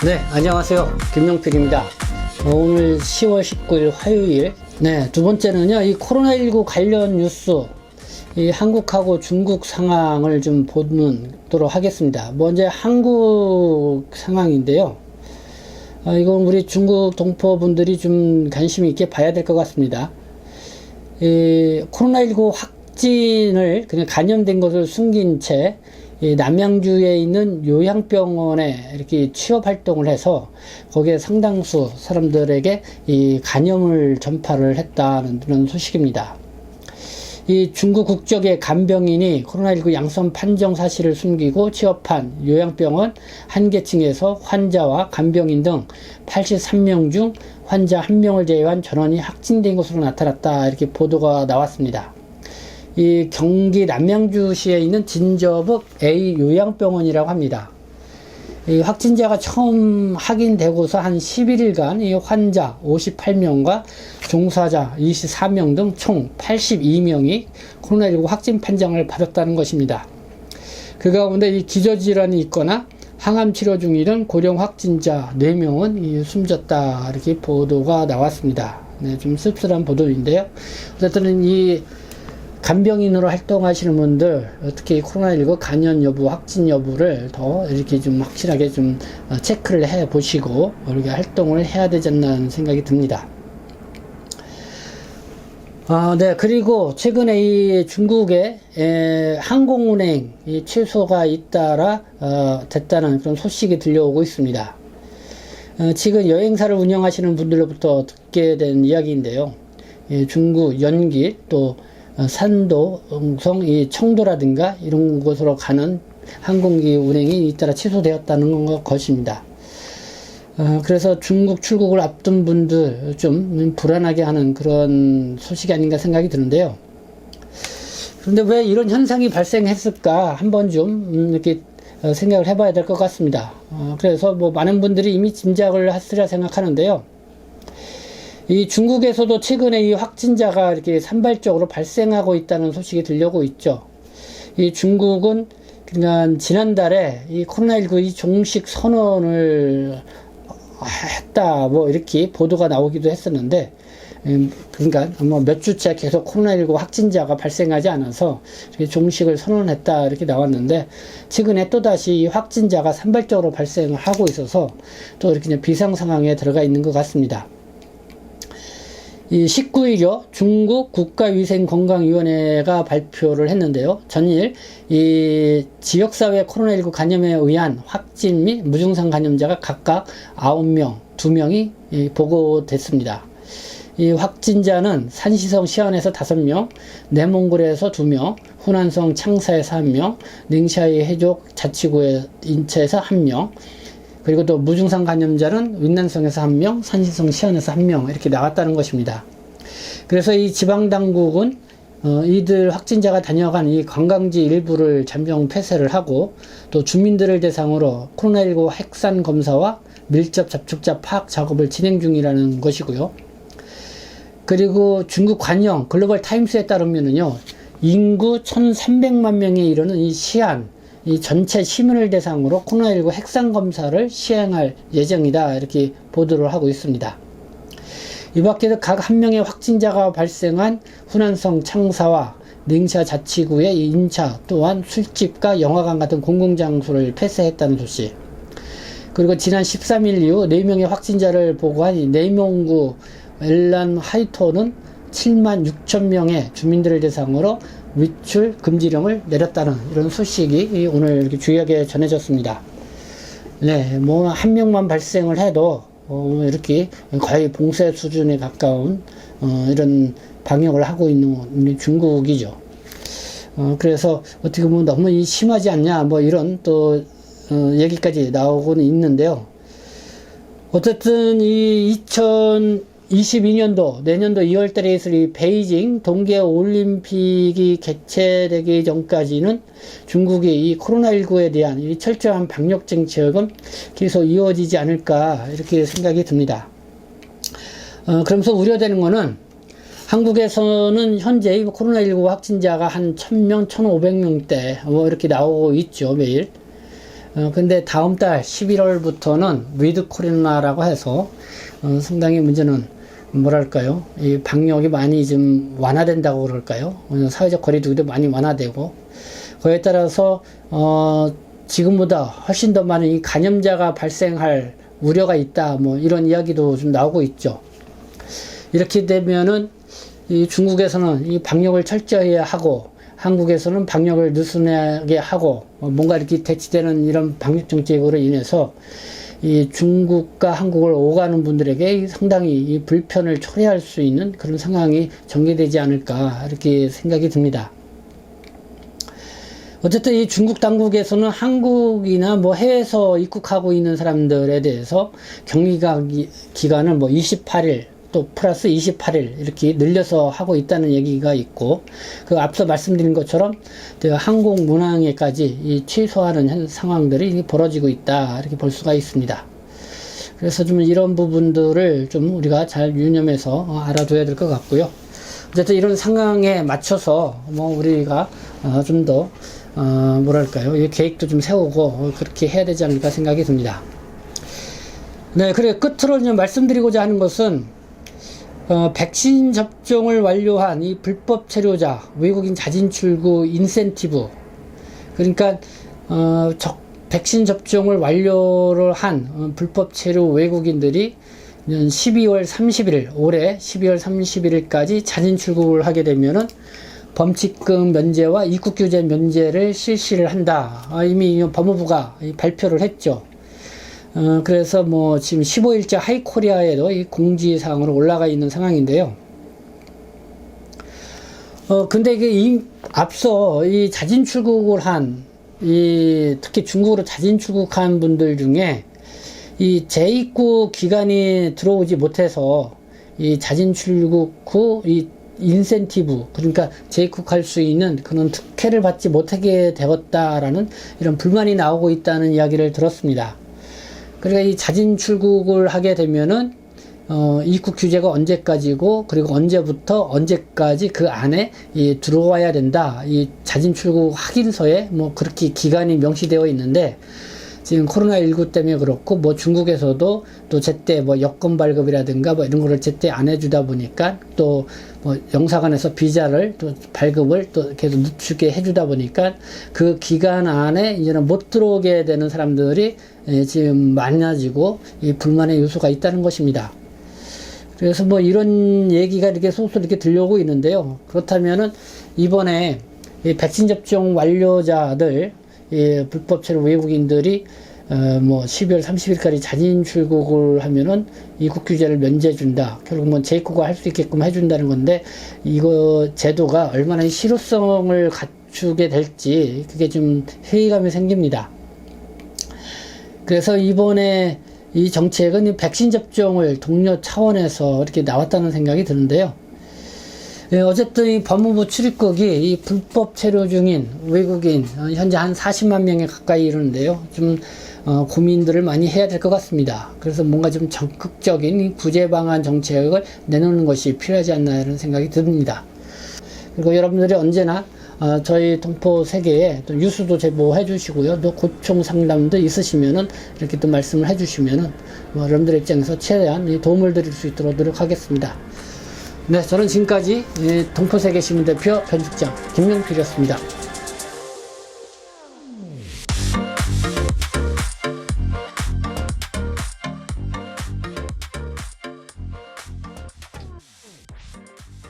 네, 안녕하세요. 김용필입니다. 오늘 10월 19일 화요일. 네, 두 번째는요, 이 코로나19 관련 뉴스, 이 한국하고 중국 상황을 좀 보도록 하겠습니다. 먼저 한국 상황인데요. 이건 우리 중국 동포분들이 좀 관심 있게 봐야 될 것 같습니다. 이 코로나19 확진을 그냥 감염된 것을 숨긴 채 남양주에 있는 요양병원에 이렇게 취업 활동을 해서 거기에 상당수 사람들에게 이 간염을 전파를 했다는 그런 소식입니다. 이 중국 국적의 간병인이 코로나19 양성 판정 사실을 숨기고 취업한 요양병원 한 개층에서 환자와 간병인 등 83명 중 환자 1명을 제외한 전원이 확진된 것으로 나타났다, 이렇게 보도가 나왔습니다. 이 경기 남양주시에 있는 진저북 A 요양병원이라고 합니다. 이 확진자가 처음 확인되고서 한 11일간 이 환자 58명과 종사자 24명 등 총 82명이 코로나19 확진 판정을 받았다는 것입니다. 그 가운데 이 기저질환이 있거나 항암 치료 중이던 고령 확진자 4명은 숨졌다, 이렇게 보도가 나왔습니다. 네, 좀 씁쓸한 보도인데요. 어쨌든 이 간병인으로 활동하시는 분들, 특히 코로나19 간염 여부, 확진 여부를 더 이렇게 좀 확실하게 좀 체크를 해 보시고 이렇게 활동을 해야 되지 않나 하는 생각이 듭니다. 네. 그리고 최근에 이 중국의 항공운행 취소가 잇따라 됐다는 그런 소식이 들려오고 있습니다. 지금 여행사를 운영하시는 분들로부터 듣게 된 이야기인데요. 중국 연길, 또 산도, 음성, 이 청도라든가 이런 곳으로 가는 항공기 운행이 잇따라 취소되었다는 것입니다. 그래서 중국 출국을 앞둔 분들 좀 불안하게 하는 그런 소식이 아닌가 생각이 드는데요. 그런데 왜 이런 현상이 발생했을까 한번 좀 이렇게 생각을 해봐야 될 것 같습니다. 그래서 뭐 많은 분들이 이미 짐작을 했으리라 생각하는데요. 이 중국에서도 최근에 이 확진자가 이렇게 산발적으로 발생하고 있다는 소식이 들려오고 있죠. 이 중국은 그러니까 지난달에 이 코로나19 이 종식 선언을 했다, 뭐 이렇게 보도가 나오기도 했었는데, 그러니까 뭐 몇 주째 계속 코로나19 확진자가 발생하지 않아서 이렇게 종식을 선언했다, 이렇게 나왔는데, 최근에 또다시 이 확진자가 산발적으로 발생을 하고 있어서 또 이렇게 비상 상황에 들어가 있는 것 같습니다. 이 19일요, 중국 국가위생건강위원회가 발표를 했는데요. 전일 이 지역사회 코로나19 감염에 의한 확진 및 무증상 감염자가 각각 9명, 2명이 보고됐습니다. 이 확진자는 산시성 시안에서 5명, 내몽골에서 2명, 후난성 창사에서 1명, 닝샤이 해족 자치구의 인체에서 1명, 그리고 또 무증상 감염자는 윈난성에서 1명, 산시성 시안에서 1명 이렇게 나왔다는 것입니다. 그래서 이 지방당국은 이들 확진자가 다녀간 이 관광지 일부를 잠정 폐쇄를 하고 또 주민들을 대상으로 코로나19 핵산 검사와 밀접 접촉자 파악 작업을 진행 중이라는 것이고요. 그리고 중국 관영 글로벌 타임스에 따르면은요, 인구 1,300만 명에 이르는 이 시안, 이 전체 시민을 대상으로 코로나19 핵산 검사를 시행할 예정이다, 이렇게 보도를 하고 있습니다. 이 밖에도 각 한 명의 확진자가 발생한 후난성 창사와 닝샤 자치구의 인차 또한 술집과 영화관 같은 공공장소를 폐쇄했다는 소식, 그리고 지난 13일 이후 4명의 확진자를 보고한 내몽구 엘란 하이토는 7만 6천 명의 주민들을 대상으로 외출 금지령을 내렸다는 이런 소식이 오늘 이렇게 주요하게 전해졌습니다. 네, 뭐 한 명만 발생을 해도 이렇게 거의 봉쇄 수준에 가까운 이런 방역을 하고 있는 중국이죠. 그래서 어떻게 보면 너무 심하지 않냐, 뭐 이런 또 얘기까지 나오고는 있는데요. 어쨌든 이 2022년도 내년도 2월달에 있을 이 베이징 동계올림픽이 개최되기 전까지는 중국이 이 코로나19에 대한 이 철저한 방역 정책은 계속 이어지지 않을까, 이렇게 생각이 듭니다. 그러면서 우려되는 거는 한국에서는 현재 코로나19 확진자가 한 1000명, 1500명대 뭐 이렇게 나오고 있죠, 매일. 근데 다음 달 11월부터는 위드 코로나라고 해서 상당히 문제는 뭐랄까요, 이 방역이 많이 좀 완화된다고 그럴까요? 사회적 거리두기도 많이 완화되고, 그에 따라서 지금보다 훨씬 더 많은 이 감염자가 발생할 우려가 있다, 뭐 이런 이야기도 좀 나오고 있죠. 이렇게 되면은 이 중국에서는 이 방역을 철저히 하고, 한국에서는 방역을 느슨하게 하고, 뭔가 이렇게 대치되는 이런 방역 정책으로 인해서 이 중국과 한국을 오가는 분들에게 상당히 이 불편을 초래할 수 있는 그런 상황이 전개되지 않을까, 이렇게 생각이 듭니다. 어쨌든 이 중국 당국에서는 한국이나 뭐 해외에서 입국하고 있는 사람들에 대해서 격리 기간을 뭐 28일 또 플러스 28일 이렇게 늘려서 하고 있다는 얘기가 있고, 그 앞서 말씀드린 것처럼 항공 문항에까지 취소하는 상황들이 벌어지고 있다, 이렇게 볼 수가 있습니다. 그래서 좀 이런 부분들을 좀 우리가 잘 유념해서 알아둬야 될 것 같고요. 어쨌든 이런 상황에 맞춰서 뭐 우리가 좀 더 뭐랄까요, 이 계획도 좀 세우고 그렇게 해야 되지 않을까 생각이 듭니다. 네, 그래 끝으로 좀 말씀드리고자 하는 것은 백신 접종을 완료한 이 불법 체류자, 외국인 자진 출국 인센티브, 그러니까 백신 접종을 완료를 한 불법 체류 외국인들이 12월 30일, 올해 12월 31일까지 자진 출국을 하게 되면은 범칙금 면제와 입국 규제 면제를 실시를 한다. 이미 법무부가 발표를 했죠. 그래서 뭐 지금 15일자 하이코리아에도 이 공지사항으로 올라가 있는 상황인데요. 근데 이게 앞서 이 자진 출국을 한, 특히 중국으로 자진 출국한 분들 중에 이 재입국 기간이 들어오지 못해서 이 자진 출국 후 이 인센티브, 그러니까 재입국할 수 있는 그런 특혜를 받지 못하게 되었다라는 이런 불만이 나오고 있다는 이야기를 들었습니다. 그러니까 이 자진 출국을 하게 되면은 입국 규제가 언제까지고, 그리고 언제부터 언제까지 그 안에 들어와야 된다. 이 자진 출국 확인서에 뭐 그렇게 기간이 명시되어 있는데, 지금 코로나19 때문에 그렇고, 뭐 중국에서도 또 제때 뭐 여권 발급이라든가 뭐 이런 거를 제때 안 해주다 보니까, 또 뭐 영사관에서 비자를 또 발급을 또 계속 늦추게 해주다 보니까 그 기간 안에 이제는 못 들어오게 되는 사람들이 지금 많아지고 이 불만의 요소가 있다는 것입니다. 그래서 뭐 이런 얘기가 이렇게 소소 이렇게 들려오고 있는데요. 그렇다면은 이번에 이 백신 접종 완료자들, 불법 체류 외국인들이 뭐 12월 30일까지 자진 출국을 하면은 입국 규제를 면제해준다. 결국 뭐 재입국을 할 수 있게끔 해준다는 건데, 이거 제도가 얼마나 실효성을 갖추게 될지 그게 좀 회의감이 생깁니다. 그래서 이번에 이 정책은 이 백신 접종을 독려 차원에서 이렇게 나왔다는 생각이 드는데요. 어쨌든 이 법무부 출입국이 이 불법 체류 중인 외국인 현재 한 40만 명에 가까이 이르는데요. 좀 고민들을 많이 해야 될 것 같습니다. 그래서 뭔가 좀 적극적인 구제 방안 정책을 내놓는 것이 필요하지 않나, 이런 생각이 듭니다. 그리고 여러분들이 언제나 저희 동포 세계에 또 뉴스도 제보해 주시고요. 또 고충 상담도 있으시면은 이렇게 또 말씀을 해 주시면은 여러분들 입장에서 최대한 도움을 드릴 수 있도록 노력하겠습니다. 네, 저는 지금까지 동포세계 신문대표 편집장 김명필이었습니다.